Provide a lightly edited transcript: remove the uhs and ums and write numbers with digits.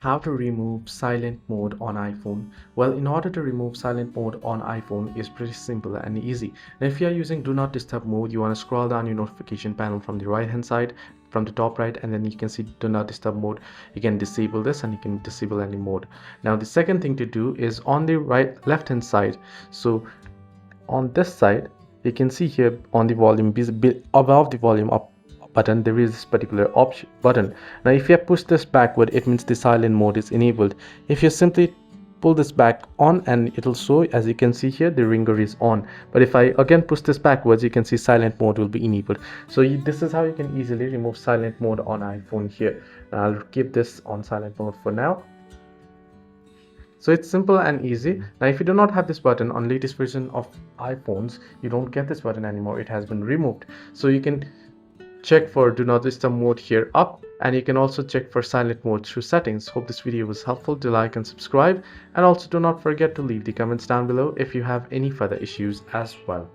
How to remove silent mode on iPhone? Well, in order to remove silent mode on iPhone is pretty simple and easy. Now, if you are using do not disturb mode, you want to scroll down your notification panel from the right hand side, from the top right, and then you can see do not disturb mode. You can disable this and you can disable any mode. Now, the second thing to do is on the left hand side. So on this side, you can see here on the volume above the volume up button, there is this particular option button. Now if you push this backward, it means the silent mode is enabled. If you simply pull this back on, and it'll show, as you can see here, the ringer is on. But if I again push this backwards, you can see silent mode will be enabled. So this is how you can easily remove silent mode on iPhone here. Now I'll keep this on silent mode for now. So it's simple and easy. Now if you do not have this button on latest version of iPhones, you don't get this button anymore. It has been removed. So you can check for do not disturb mode here up, and you can also check for silent mode through settings. Hope this video was helpful. Do like and subscribe, and also do not forget to leave the comments down below if you have any further issues as well.